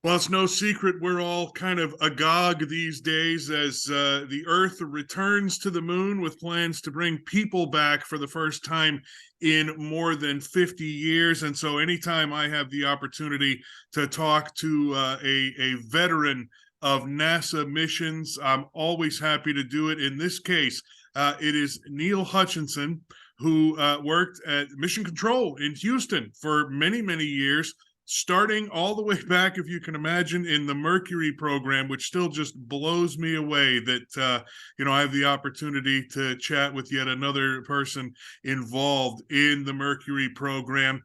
Well, it's no secret we're all kind of agog these days as the Earth returns to the moon with plans to bring people back for the first time in more than 50 years. And so, anytime I have the opportunity to talk to a veteran of NASA missions, I'm always happy to do it. In this case, it is Neil Hutchinson, who worked at Mission Control in Houston for many, many years, starting all the way back, if you can imagine, in the Mercury program, which still just blows me away that I have the opportunity to chat with yet another person involved in the Mercury program.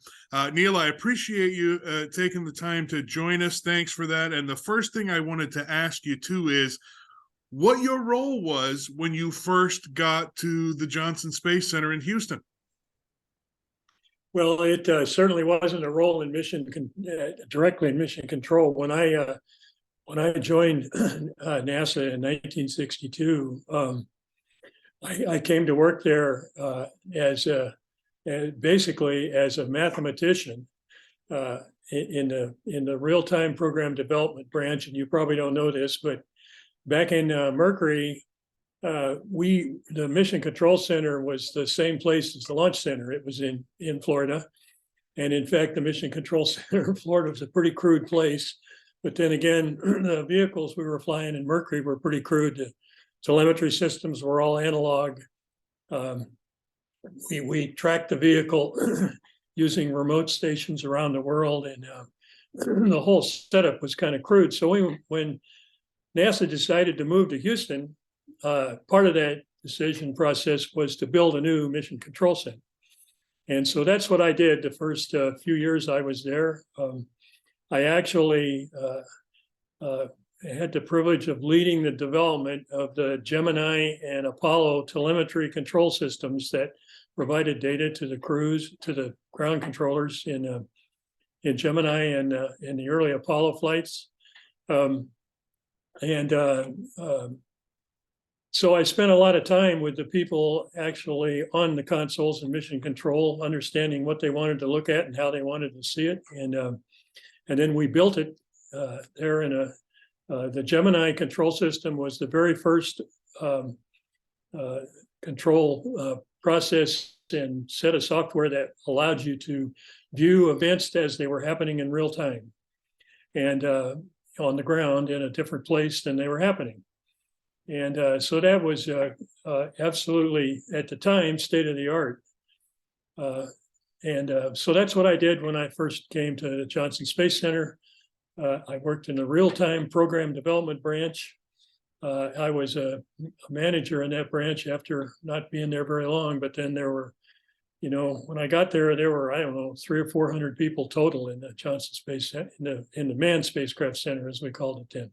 Neil, I appreciate you taking the time to join us. Thanks for that. And the first thing I wanted to ask you too is what your role was when you first got to the Johnson Space Center in Houston. Well, it certainly wasn't a role in directly in mission control. When I joined NASA in 1962, I came to work there basically as a mathematician in the real-time program development branch. And you probably don't know this, but back in Mercury, the Mission Control Center was the same place as the Launch Center. It was in Florida. And in fact, the Mission Control Center in Florida was a pretty crude place. But then again, the vehicles we were flying in Mercury were pretty crude. The telemetry systems were all analog. We tracked the vehicle using remote stations around the world, and the whole setup was kind of crude. So when NASA decided to move to Houston, part of that decision process was to build a new mission control center. And so that's what I did the first few years I was there. I actually had the privilege of leading the development of the Gemini and Apollo telemetry control systems that provided data to the crews, to the ground controllers in Gemini and in the early Apollo flights. So I spent a lot of time with the people actually on the consoles and mission control, understanding what they wanted to look at and how they wanted to see it. And then we built it there in the Gemini control system was the very first control process and set of software that allowed you to view events as they were happening in real time and on the ground in a different place than they were happening. And so that was absolutely, at the time, state of the art. So that's what I did when I first came to the Johnson Space Center. I worked in the real-time program development branch. I was a manager in that branch after not being there very long, but then there were, when I got there were, I don't know, 300 or 400 people total in the Johnson Space Center, in the Manned Spacecraft Center, as we called it then.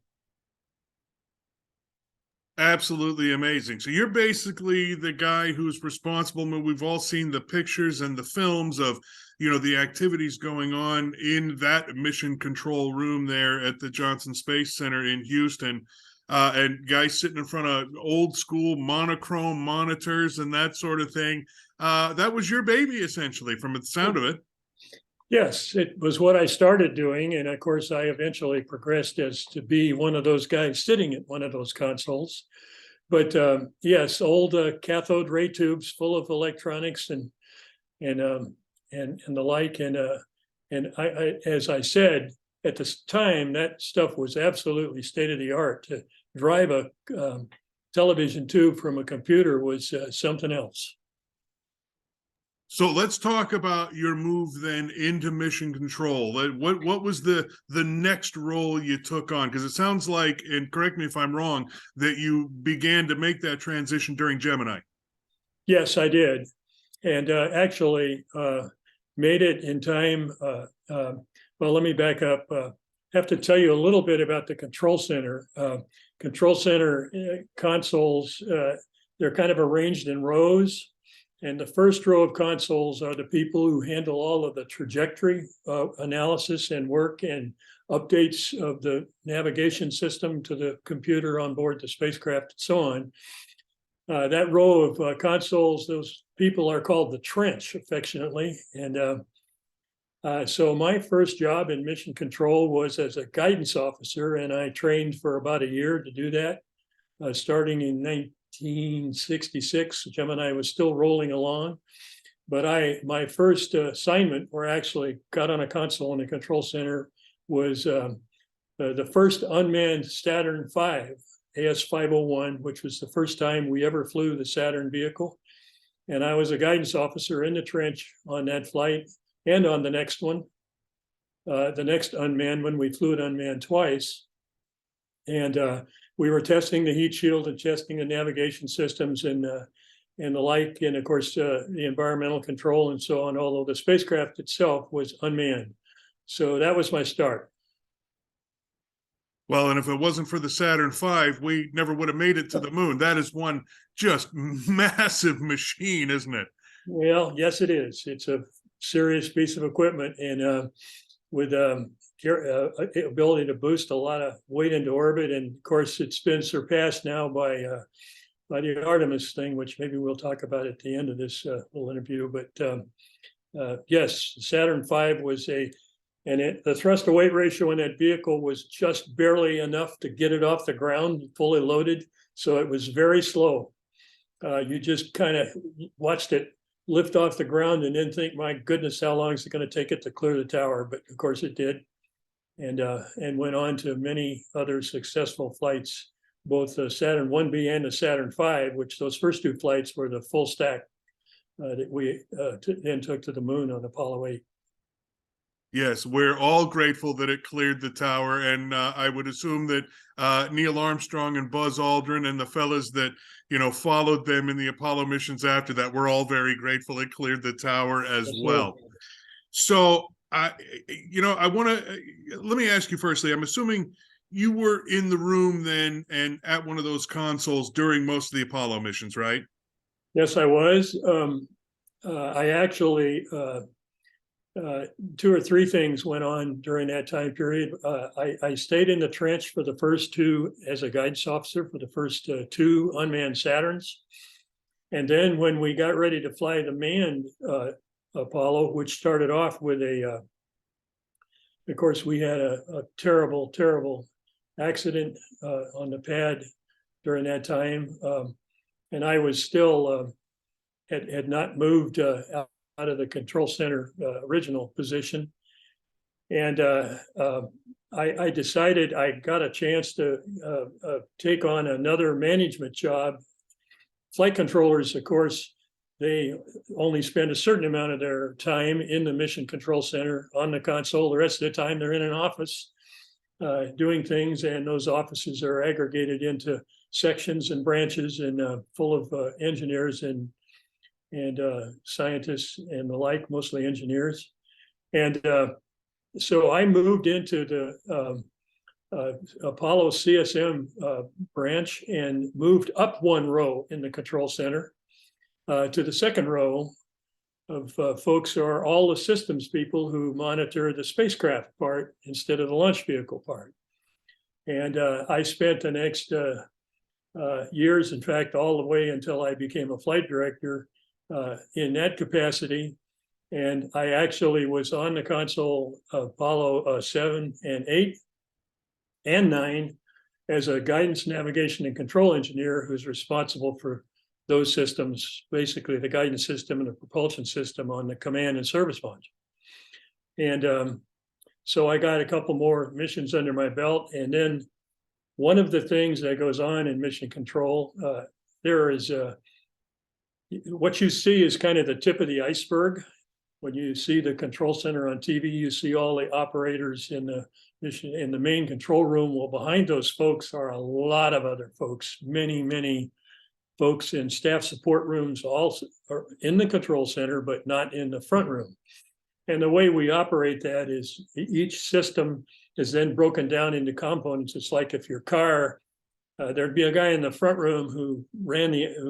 Absolutely amazing. So you're basically the guy who's responsible. I mean, we've all seen the pictures and the films of, the activities going on in that mission control room there at the Johnson Space Center in Houston. And guys sitting in front of old school monochrome monitors and that sort of thing. That was your baby, essentially, from the sound of it. Yes, it was what I started doing. And of course, I eventually progressed as to be one of those guys sitting at one of those consoles. But yes, old cathode ray tubes full of electronics and the like. And I, as I said, at this time, that stuff was absolutely state of the art. To drive a television tube from a computer was something else. So let's talk about your move then into mission control. What was the next role you took on? Because it sounds like, and correct me if I'm wrong, that you began to make that transition during Gemini. Yes, I did. And actually made it in time. Well, let me back up. Have to tell you a little bit about the control center. Control center consoles, they're kind of arranged in rows. And the first row of consoles are the people who handle all of the trajectory analysis and work and updates of the navigation system to the computer on board the spacecraft and so on. That row of consoles, those people are called the trench, affectionately. And So my first job in mission control was as a guidance officer, and I trained for about a year to do that, starting in 1966. Gemini was still rolling along, but my first assignment, where I actually got on a console in the control center, was the first unmanned Saturn V, AS-501, which was the first time we ever flew the Saturn vehicle. And I was a guidance officer in the trench on that flight and on the next one, the next unmanned one. We flew it unmanned twice. And we were testing the heat shield and testing the navigation systems and the like, and of course, the environmental control and so on, although the spacecraft itself was unmanned. So that was my start. Well, and if it wasn't for the Saturn V, we never would have made it to the moon. That is one just massive machine, isn't it? Well, yes, it is. It's a serious piece of equipment, and with ability to boost a lot of weight into orbit. And of course, it's been surpassed now by the Artemis thing, which maybe we'll talk about at the end of this little interview. But yes, Saturn V was the thrust to weight ratio in that vehicle was just barely enough to get it off the ground fully loaded. So it was very slow. You just kind of watched it lift off the ground and then think, my goodness, how long is it going to take it to clear the tower? But of course it did. And went on to many other successful flights, both the Saturn 1B and the Saturn V, which those first two flights were the full stack that we then took to the moon on Apollo 8. Yes, we're all grateful that it cleared the tower, and I would assume that Neil Armstrong and Buzz Aldrin and the fellas that followed them in the Apollo missions after that, we're all very grateful it cleared the tower as well. So, I want to let me ask you firstly. I'm assuming you were in the room then and at one of those consoles during most of the Apollo missions, right? Yes, I was. I actually. Two or three things went on during that time period. I stayed in the trench for the first two as a guidance officer for the first two unmanned Saturns. And then when we got ready to fly the manned Apollo, which started off with of course, we had a terrible, terrible accident on the pad during that time. And I was still, had not moved out of the control center original position. And I decided I got a chance to take on another management job. Flight controllers, of course, they only spend a certain amount of their time in the mission control center on the console. The rest of the time they're in an office doing things, and those offices are aggregated into sections and branches and full of engineers and scientists and the like, mostly engineers. And so I moved into the Apollo CSM branch and moved up one row in the control center to the second row of folks who are all the systems people who monitor the spacecraft part instead of the launch vehicle part. And I spent the next years, in fact, all the way until I became a flight director, in that capacity. And I actually was on the console of Apollo 7 and 8 and 9 as a guidance, navigation, and control engineer who's responsible for those systems, basically the guidance system and the propulsion system on the command and service module. And so I got a couple more missions under my belt. And then one of the things that goes on in mission control, there is what you see is kind of the tip of the iceberg. When you see the control center on TV, you see all the operators in the mission in the main control room. Well, behind those folks are a lot of other folks, many folks in staff support rooms, also are in the control center, but not in the front room. And the way we operate that is each system is then broken down into components. It's like if your car, there'd be a guy in the front room who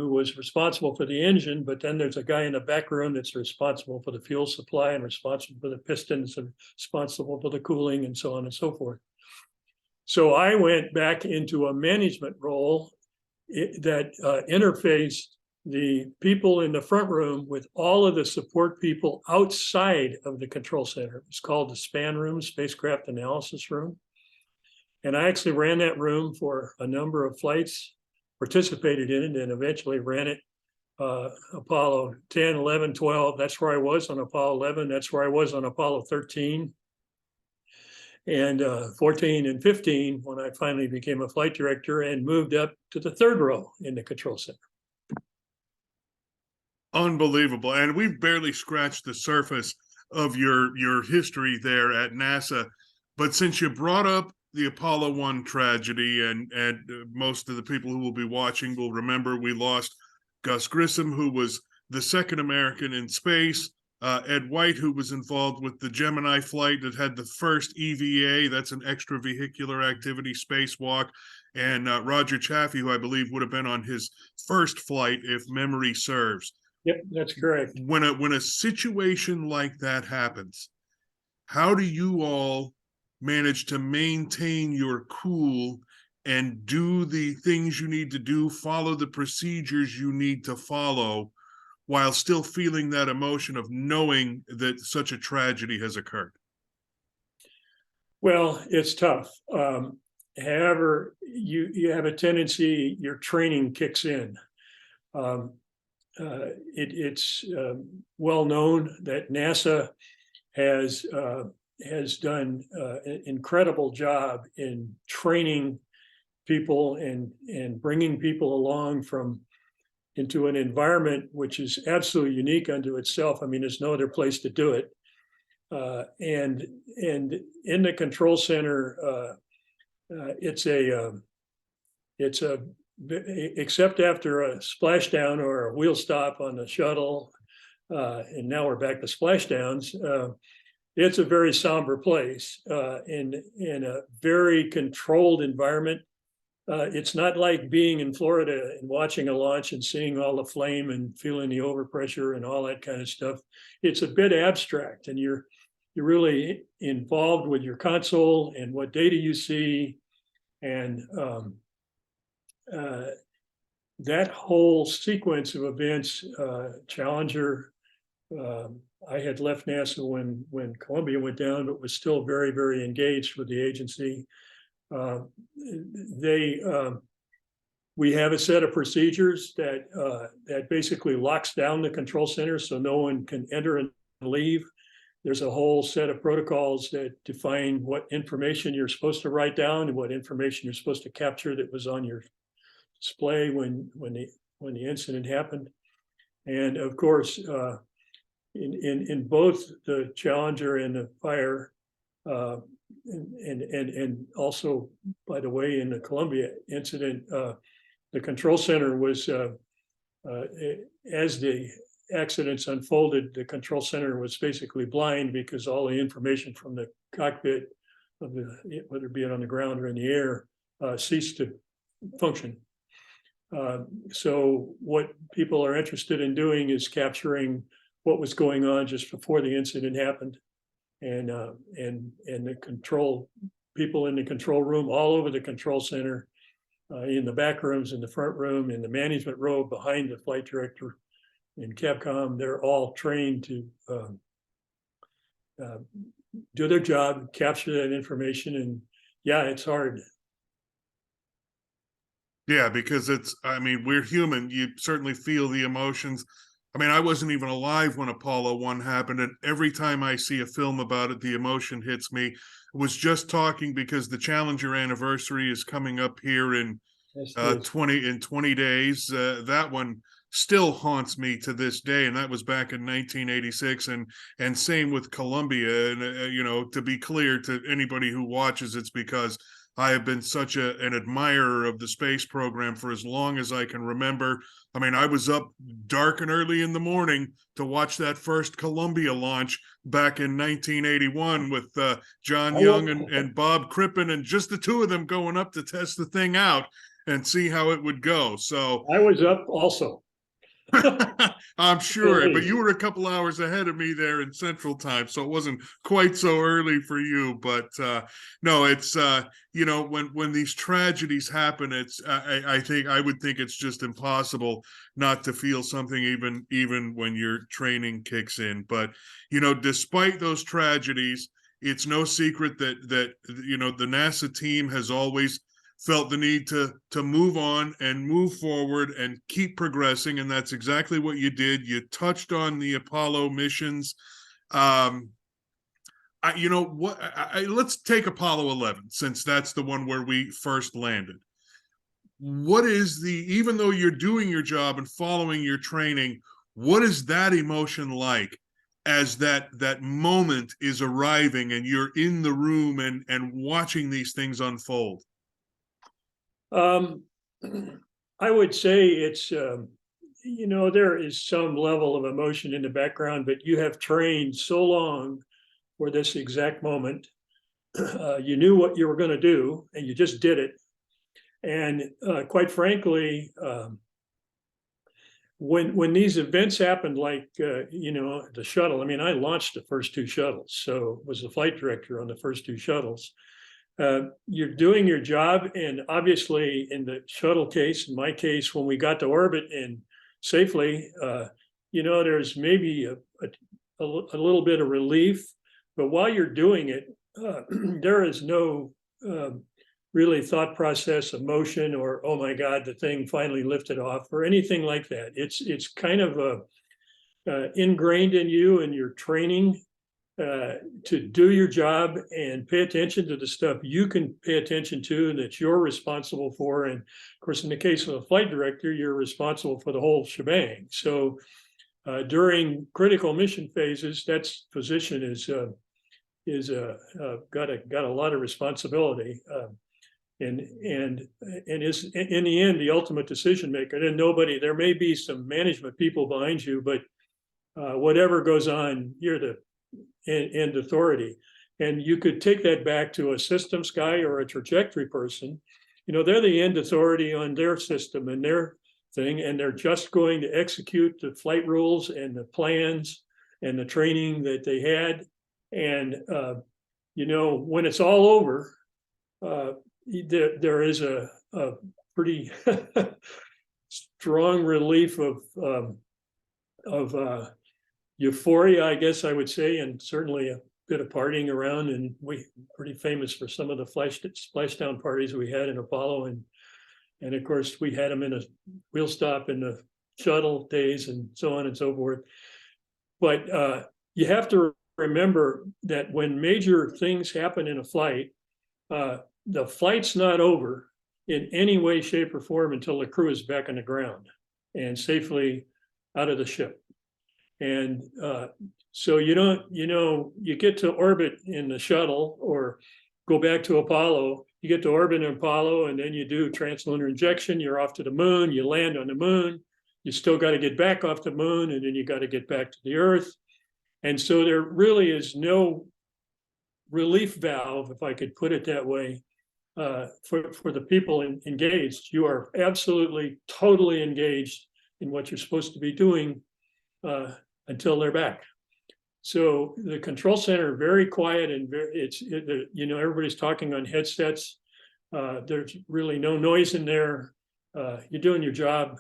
was responsible for the engine, but then there's a guy in the back room that's responsible for the fuel supply and responsible for the pistons and responsible for the cooling and so on and so forth. So I went back into a management role that interfaced the people in the front room with all of the support people outside of the control center. It was called the SPAN room, Spacecraft Analysis Room. And I actually ran that room for a number of flights, participated in it, and eventually ran it. Apollo 10, 11, 12. That's where I was on Apollo 11. That's where I was on Apollo 13. And 14 and 15, when I finally became a flight director and moved up to the third row in the control center. Unbelievable. And we've barely scratched the surface of your history there at NASA. But since you brought up the Apollo 1 tragedy, and most of the people who will be watching will remember we lost Gus Grissom, who was the second American in space, Ed White, who was involved with the Gemini flight that had the first EVA, that's an extravehicular activity spacewalk, and Roger Chaffee, who I believe would have been on his first flight, if memory serves. Yep, that's correct. When a situation like that happens, how do you all manage to maintain your cool and do the things you need to do, follow the procedures you need to follow, while still feeling that emotion of knowing that such a tragedy has occurred? Well, it's tough. However, you have a tendency, your training kicks in. It's well known that NASA has done an incredible job in training people and bringing people along into an environment which is absolutely unique unto itself. I mean, there's no other place to do it. And in the control center, it's except after a splashdown or a wheel stop on the shuttle, and now we're back to splashdowns. It's a very somber place in a very controlled environment. It's not like being in Florida and watching a launch and seeing all the flame and feeling the overpressure and all that kind of stuff. It's a bit abstract, and you're really involved with your console and what data you see, and that whole sequence of events. Challenger. I had left NASA when Columbia went down, but was still very, very engaged with the agency. We have a set of procedures that basically locks down the control center so no one can enter and leave. There's a whole set of protocols that define what information you're supposed to write down and what information you're supposed to capture that was on your display when the incident happened. And of course, in both the Challenger and the Fire, and also, by the way, in the Columbia incident, the control center was, as the accidents unfolded, the control center was basically blind because all the information from the cockpit, whether it be on the ground or in the air, ceased to function. So what people are interested in doing is capturing what was going on just before the incident happened, and the control people in the control room, all over the control center, in the back rooms, in the front room, in the management row behind the flight director in Capcom, they're all trained to do their job, capture that information, and yeah, it's hard. Yeah, because we're human. You certainly feel the emotions. I mean, I wasn't even alive when Apollo 1 happened, and every time I see a film about it, the emotion hits me. I was just talking because the Challenger anniversary is coming up here in 20 days. That one still haunts me to this day, and that was back in 1986. And same with Columbia. And to be clear to anybody who watches, it's because I have been such an admirer of the space program for as long as I can remember. I mean, I was up dark and early in the morning to watch that first Columbia launch back in 1981 with John Young and Bob Crippen, and just the two of them going up to test the thing out and see how it would go. So I was up also. I'm sure, but you were a couple hours ahead of me there in Central Time, so it wasn't quite so early for you. But no, it's when these tragedies happen, it's I think I would think it's just impossible not to feel something even when your training kicks in. But despite those tragedies, it's no secret that the NASA team has always felt the need to move on and move forward and keep progressing, and that's exactly what you did. You touched on the Apollo missions. Let's take Apollo 11, since that's the one where we first landed. What is even though you're doing your job and following your training, what is that emotion like as that moment is arriving and you're in the room and watching these things unfold? I would say it's, there is some level of emotion in the background, but you have trained so long for this exact moment. You knew what you were going to do and you just did it. And quite frankly, when these events happened, like, the shuttle, I mean, I launched the first two shuttles, so was the flight director on the first two shuttles. You're doing your job, and obviously in the shuttle case, in my case, when we got to orbit and safely, there's maybe a little bit of relief, but while you're doing it, there is no really thought process, emotion, or oh my God, the thing finally lifted off, or anything like that. It's kind of ingrained in you and your training to do your job and pay attention to the stuff you can pay attention to and that you're responsible for. And of course, in the case of a flight director, you're responsible for the whole shebang. So during critical mission phases, that position is got a lot of responsibility. And is in the end the ultimate decision maker. And there may be some management people behind you, but whatever goes on, you're the end authority. And you could take that back to a systems guy or a trajectory person. They're the end authority on their system and their thing, and they're just going to execute the flight rules and the plans and the training that they had. And when it's all over, there is a pretty strong relief of euphoria, I guess I would say, and certainly a bit of partying around. And we pretty famous for some of the splashdown parties we had in Apollo, and of course we had them in a wheel stop in the shuttle days and so on and so forth. But you have to remember that when major things happen in a flight, the flight's not over in any way, shape, or form until the crew is back on the ground and safely out of the ship. And so you get to orbit in the shuttle or go back to Apollo, you get to orbit in Apollo, and then you do translunar injection, you're off to the moon, you land on the moon, you still got to get back off the moon, and then you got to get back to the Earth. And so there really is no relief valve, if I could put it that way, for the people engaged. You are absolutely, totally engaged in what you're supposed to be doing until they're back. So the control center, very quiet, and everybody's talking on headsets. There's really no noise in there. You're doing your job,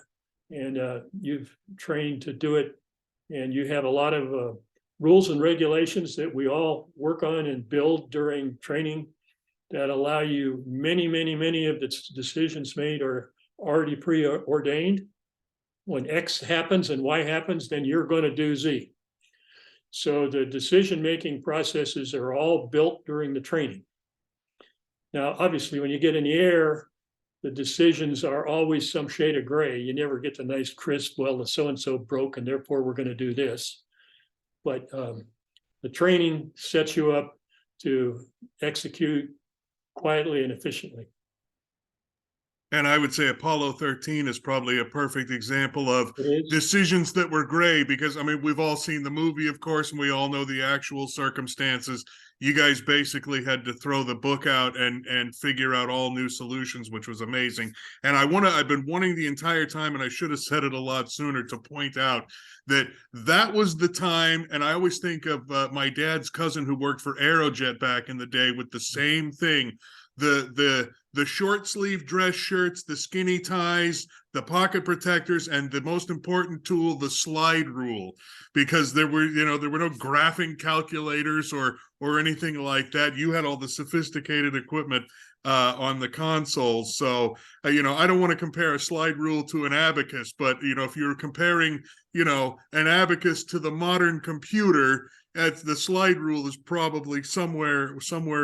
and you've trained to do it, and you have a lot of rules and regulations that we all work on and build during training that allow you many of the decisions made are already preordained. When X happens and Y happens, then you're going to do Z. So the decision-making processes are all built during the training. Now, obviously, when you get in the air, the decisions are always some shade of gray. You never get the nice crisp, well, the so-and-so broke and therefore we're going to do this. But the training sets you up to execute quietly and efficiently. And I would say Apollo 13 is probably a perfect example of decisions that were gray, because, I mean, we've all seen the movie, of course, and we all know the actual circumstances. you guys basically had to throw the book out and figure out all new solutions, which was amazing. And I've been wanting the entire time, and I should have said it a lot sooner, to point out that was the time. And I always think of my dad's cousin who worked for Aerojet back in the day with the same thing. The short sleeve dress shirts, the skinny ties, the pocket protectors, and the most important tool, the slide rule, because there were no graphing calculators or anything like that. You had all the sophisticated equipment on the consoles. So I don't want to compare a slide rule to an abacus, but if you're comparing an abacus to the modern computer, the slide rule is probably somewhere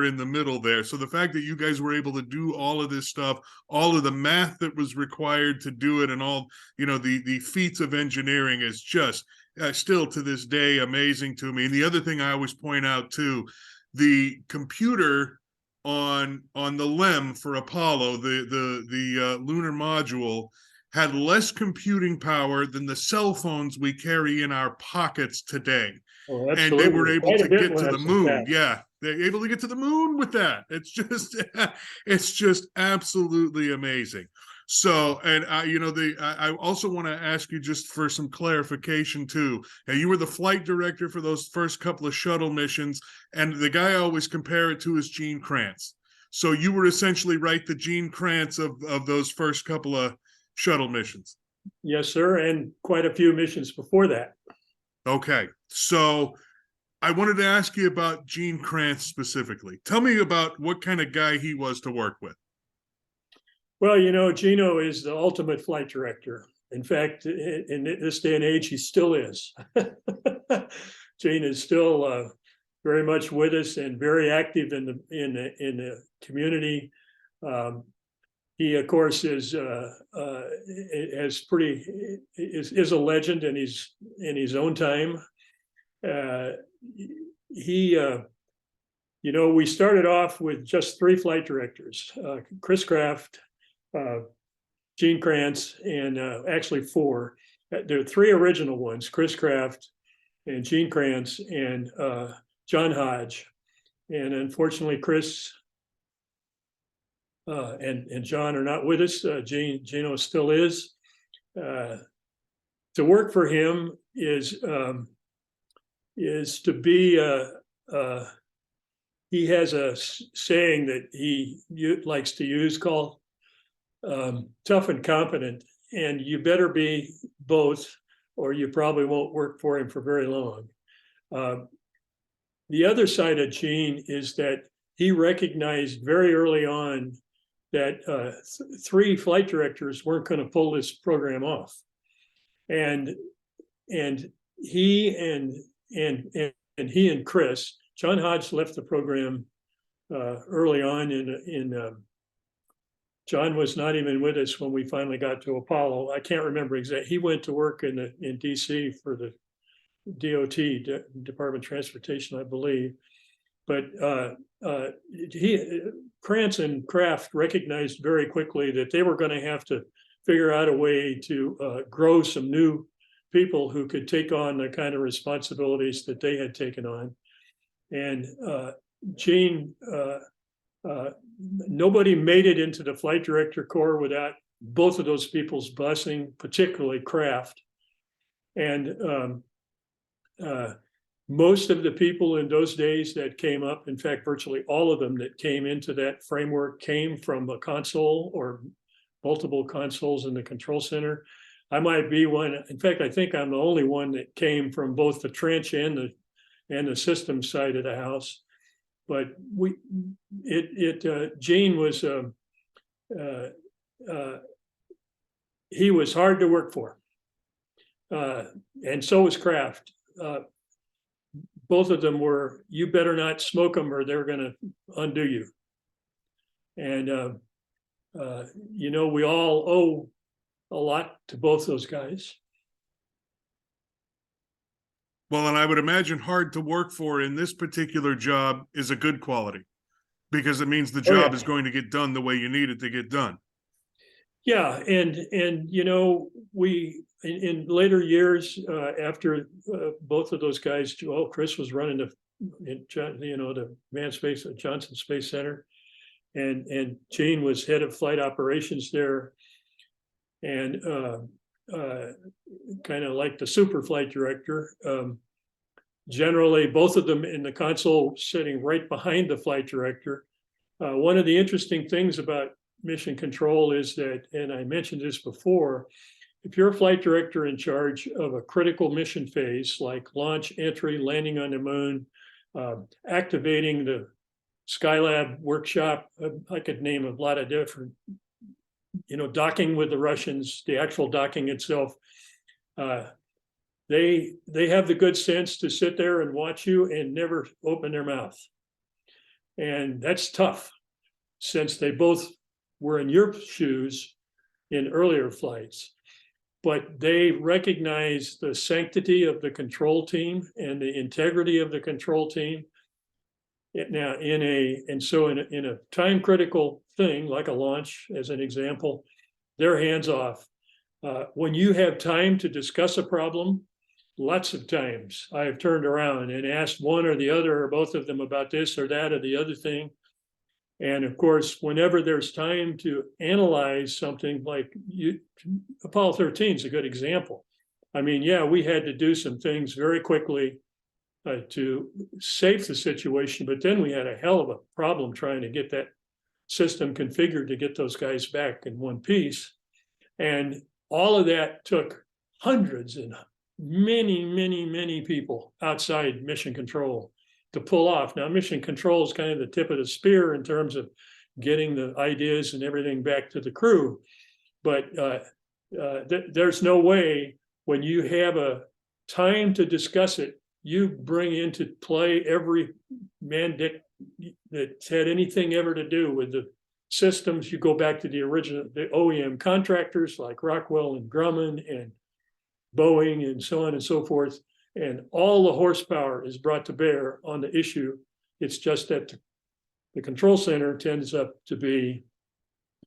in the middle there. So the fact that you guys were able to do all of this stuff, all of the math that was required to do it, and all the feats of engineering is just still to this day amazing to me. And the other thing I always point out too, the computer on the LEM for Apollo, the lunar module, had less computing power than the cell phones we carry in our pockets today. Oh, and they were able to get to the moon. That. Yeah, they're able to get to the moon with that. It's just absolutely amazing. So, and I also want to ask you just for some clarification too. Now, you were the flight director for those first couple of shuttle missions, and the guy I always compare it to is Gene Kranz. So you were essentially the Gene Kranz of those first couple of shuttle missions. Yes, sir, and quite a few missions before that. Okay, so I wanted to ask you about Gene Kranz specifically. Tell me about what kind of guy he was to work with. Well, Gino is the ultimate flight director. In fact, in this day and age, he still is. Gene is still very much with us and very active in the community. He, of course, is a legend in his own time. We started off with just 3 flight directors: Chris Kraft, Gene Kranz, and actually 4. There are 3 original ones: Chris Kraft and Gene Kranz and John Hodge. And unfortunately, Chris and John are not with us. Gino still is. To work for him is to be he has a saying that he likes to use called tough and competent, and you better be both, or you probably won't work for him for very long. The other side of Gene is that he recognized very early on that 3 flight directors weren't going to pull this program off, and he and Chris, John Hodge left the program early on. John was not even with us when we finally got to Apollo. I can't remember exactly. He went to work in DC for the DOT, Department of Transportation, I believe. But Krantz and Kraft recognized very quickly that they were going to have to figure out a way to grow some new people who could take on the kind of responsibilities that they had taken on. And Gene, nobody made it into the flight director corps without both of those people's blessing, particularly Kraft. And most of the people in those days that came up, in fact, virtually all of them that came into that framework came from a console or multiple consoles in the control center. I might be one. In fact, I think I'm the only one that came from both the trench and the system side of the house. But Gene was he was hard to work for, and so was Kraft. Both of them were, you better not smoke them or they're going to undo you. And we all owe a lot to both those guys. Well, and I would imagine hard to work for in this particular job is a good quality, because it means the job is going to get done the way you need it to get done. Yeah, and we in later years after both of those guys, Chris was running the Manned Space Johnson Space Center, and Gene was head of flight operations there, and kind of like the super flight director. Generally, both of them in the console sitting right behind the flight director. One of the interesting things about mission control is that, and I mentioned this before, if you're a flight director in charge of a critical mission phase, like launch, entry, landing on the moon, activating the Skylab workshop, I could name a lot of different, docking with the Russians, the actual docking itself, they have the good sense to sit there and watch you and never open their mouth. And that's tough, since they both were in your shoes in earlier flights. But they recognize the sanctity of the control team and the integrity of the control team. Now, in a time critical thing like a launch, as an example, they're hands off. When you have time to discuss a problem, lots of times I have turned around and asked one or the other or both of them about this or that or the other thing. And of course, whenever there's time to analyze something like Apollo 13 is a good example. I mean, yeah, we had to do some things very quickly to save the situation, but then we had a hell of a problem trying to get that system configured to get those guys back in one piece. And all of that took hundreds and many people outside mission control to pull off. Now, mission control is kind of the tip of the spear in terms of getting the ideas and everything back to the crew. But there's no way, when you have a time to discuss it, you bring into play every man that had anything ever to do with the systems. You go back to the original, the OEM contractors like Rockwell and Grumman and Boeing and so on and so forth. And all the horsepower is brought to bear on the issue. It's just that the control center tends up to be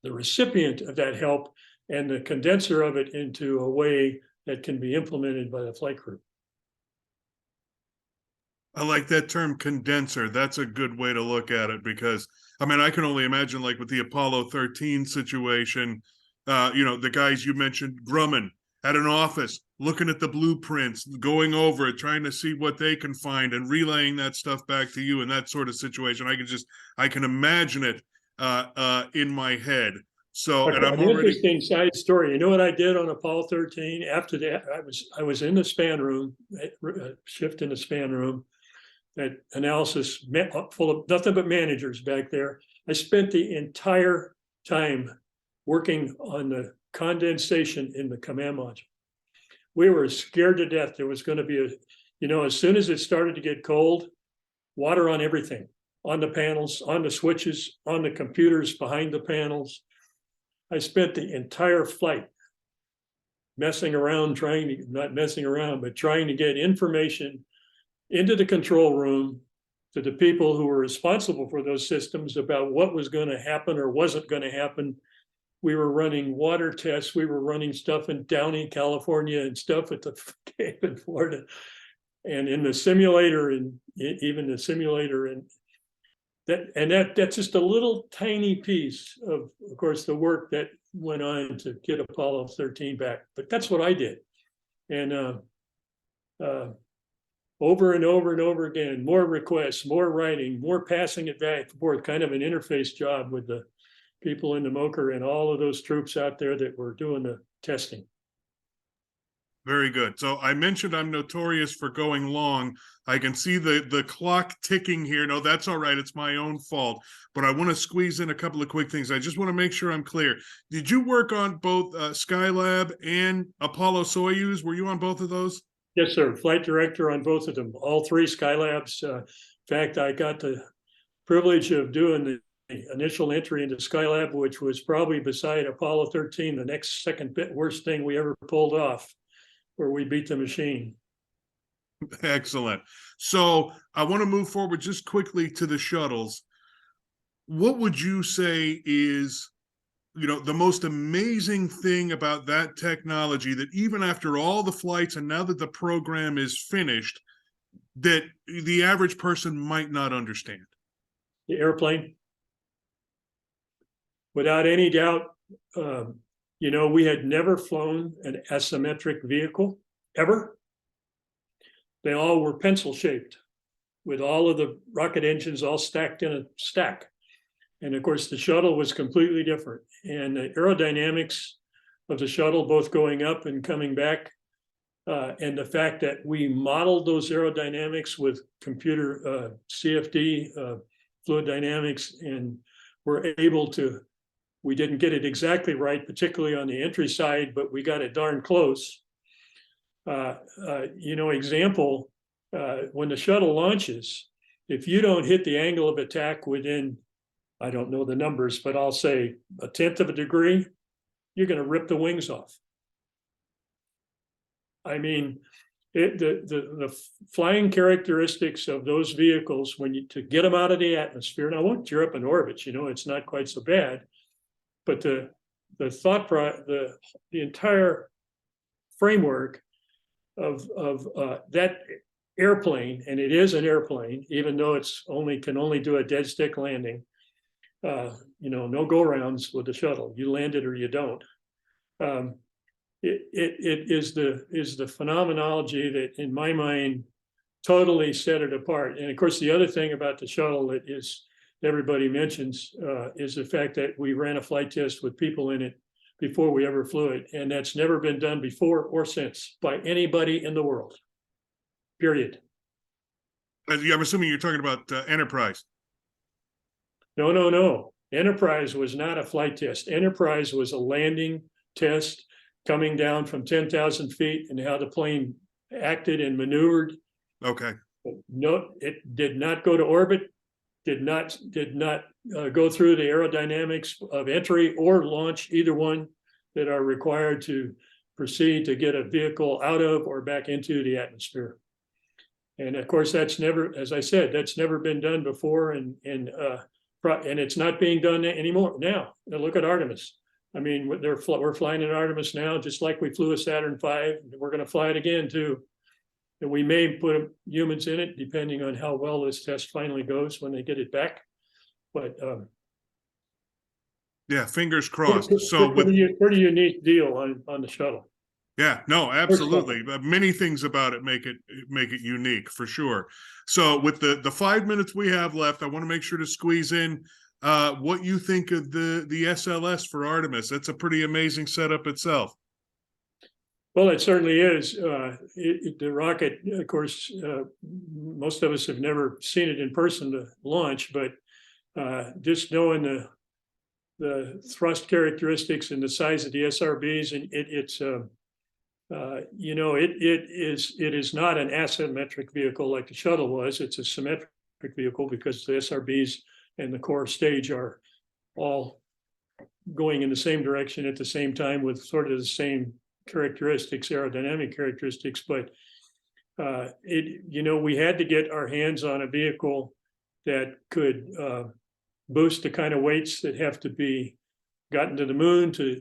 the recipient of that help and the condenser of it into a way that can be implemented by the flight crew. I like that term, condenser. That's a good way to look at it, because I mean, I can only imagine, like with the Apollo 13 situation, the guys you mentioned, Grumman, at an office, looking at the blueprints, going over it, trying to see what they can find and relaying that stuff back to you in that sort of situation. I can imagine it in my head. So, Okay, and I'm an already... interesting side story. You know what I did on Apollo 13? After that, I was in the span room, shift in the span room, that analysis full of nothing but managers back there. I spent the entire time working on the condensation in the command module. We were scared to death there was going to be as soon as it started to get cold, water on everything, on the panels, on the switches, on the computers behind the panels. I spent the entire flight messing around, trying to get information into the control room to the people who were responsible for those systems about what was going to happen or wasn't going to happen. We were running water tests. We were running stuff in Downey, California, and stuff at the Cape in Florida, and in the simulator, and even the simulator, and that's just a little tiny piece of course, the work that went on to get Apollo 13 back. But that's what I did, and over and over and over again, more requests, more writing, more passing it back and forth, kind of an interface job with the people in the MOCR and all of those troops out there that were doing the testing. Very good. So I mentioned I'm notorious for going long. I can see the clock ticking here. No, that's all right. It's my own fault. But I want to squeeze in a couple of quick things. I just want to make sure I'm clear. Did you work on both Skylab and Apollo Soyuz? Were you on both of those? Yes, sir. Flight director on both of them, all three Skylabs. In fact, I got the privilege of doing the initial entry into Skylab, which was probably beside Apollo 13, the next second worst thing we ever pulled off, where we beat the machine. Excellent. So I want to move forward just quickly to the shuttles. What would you say is, the most amazing thing about that technology, that even after all the flights and now that the program is finished, that the average person might not understand? The airplane, without any doubt. We had never flown an asymmetric vehicle ever. They all were pencil shaped with all of the rocket engines all stacked in a stack. And of course, the shuttle was completely different. And the aerodynamics of the shuttle, both going up and coming back, and the fact that we modeled those aerodynamics with computer CFD, fluid dynamics, and were able to, we didn't get it exactly right, particularly on the entry side, but we got it darn close. Example, when the shuttle launches, if you don't hit the angle of attack within, I don't know the numbers, but I'll say 1/10 of a degree, you're going to rip the wings off. I mean, the flying characteristics of those vehicles, to get them out of the atmosphere, now once you're up in orbit, it's not quite so bad, but the entire framework of that airplane, and it is an airplane, even though it's can only do a dead stick landing. No go rounds with the shuttle. You land it or you don't. It is the phenomenology that, in my mind, totally set it apart. And of course, the other thing about the shuttle that everybody mentions is the fact that we ran a flight test with people in it before we ever flew it, and that's never been done before or since by anybody in the world. Period. I'm assuming you're talking about Enterprise. No. Enterprise was not a flight test. Enterprise was a landing test coming down from 10,000 feet and how the plane acted and maneuvered. Okay. No, it did not go to orbit, did not go through the aerodynamics of entry or launch, either one, that are required to proceed to get a vehicle out of or back into the atmosphere. And of course, that's never, as I said, that's never been done before, and it's not being done anymore now. Look at Artemis. I mean, we're flying in Artemis now, just like we flew a Saturn V. We're going to fly it again too. And we may put humans in it, depending on how well this test finally goes when they get it back. But yeah, fingers crossed. So pretty unique deal on the shuttle. Yeah, no, absolutely. Many things about it make it unique for sure. So with the 5 minutes we have left, I want to make sure to squeeze in what you think of the SLS for Artemis. That's a pretty amazing setup itself. Well, it certainly is. The rocket, of course, most of us have never seen it in person to launch, but just knowing the thrust characteristics and the size of the SRBs, and it is not an asymmetric vehicle like the shuttle was. It's a symmetric vehicle because the SRBs and the core stage are all going in the same direction at the same time with sort of the same characteristics, aerodynamic characteristics. But we had to get our hands on a vehicle that could boost the kind of weights that have to be gotten to the moon to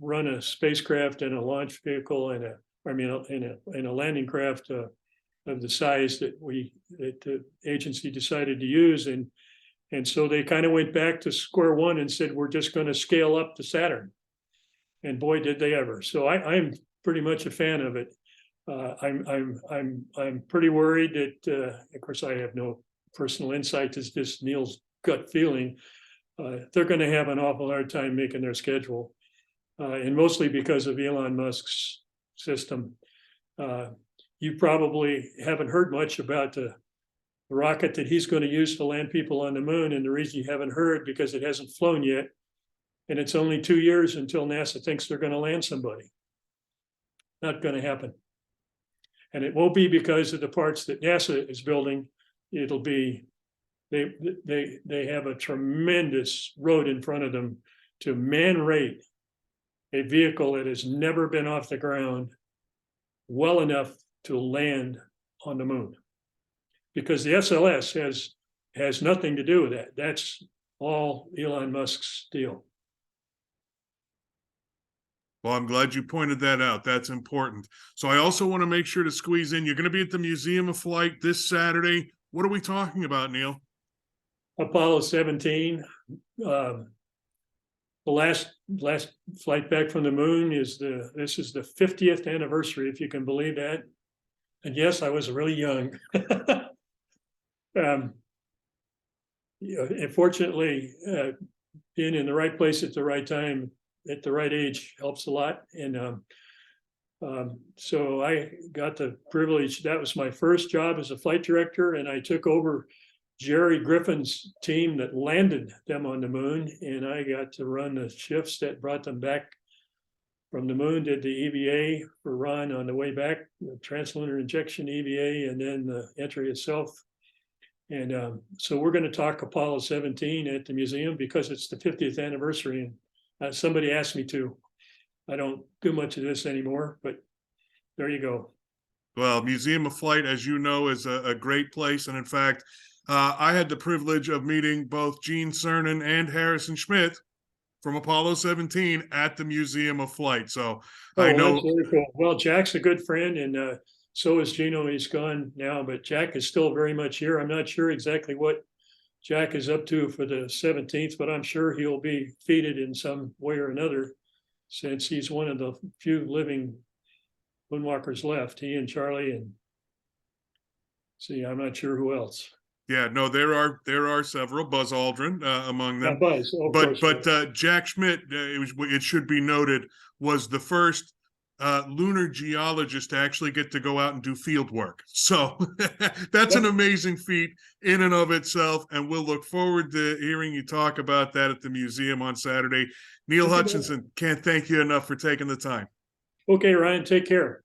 run a spacecraft and a launch vehicle and a landing craft of the size that the agency decided to use. And so they kind of went back to square one and said, we're just going to scale up to Saturn. And boy, did they ever. So I'm pretty much a fan of it. I'm pretty worried that, of course, I have no personal insight. It's just Neil's gut feeling. They're going to have an awful hard time making their schedule, and mostly because of Elon Musk's system. You probably haven't heard much about the rocket that he's going to use to land people on the moon, and the reason you haven't heard because it hasn't flown yet, and it's only 2 years until NASA thinks they're going to land somebody. Not going to happen, and it won't be because of the parts that NASA is building. It'll be they have a tremendous road in front of them to man-rate a vehicle that has never been off the ground well enough to land on the moon, because the SLS has nothing to do with that. That's all Elon Musk's deal. Well, I'm glad you pointed that out. That's important. So I also want to make sure to squeeze in. You're going to be at the Museum of Flight this Saturday. What are we talking about, Neil? Apollo 17. The last flight back from the moon this is the 50th anniversary, if you can believe that. And yes, I was really young. Unfortunately, being in the right place at the right time, at the right age helps a lot. And so I got the privilege. That was my first job as a flight director, and I took over Jerry Griffin's team that landed them on the moon, and I got to run the shifts that brought them back from the moon. Did the EVA for Ron on the way back, the translunar injection EVA, and then the entry itself. And so we're going to talk Apollo 17 at the museum because it's the 50th anniversary. And somebody asked me to. I don't do much of this anymore, but there you go. Well, Museum of Flight, as you know, is a great place. And in fact, I had the privilege of meeting both Gene Cernan and Harrison Schmitt from Apollo 17 at the Museum of Flight. So I know. That's very cool. Well, Jack's a good friend, and so is Gino. He's gone now, but Jack is still very much here. I'm not sure exactly what Jack is up to for the 17th, but I'm sure he'll be feted in some way or another, since he's one of the few living moonwalkers left. He and Charlie, and see, I'm not sure who else. Yeah, no, there are several. Buzz Aldrin among them. Yeah, Buzz, but Jack Schmitt, it should be noted, was the first lunar geologist to actually get to go out and do field work. So that's an amazing feat in and of itself, and we'll look forward to hearing you talk about that at the museum on Saturday. Neil Hutchinson, can't thank you enough for taking the time. Okay, Ryan, take care.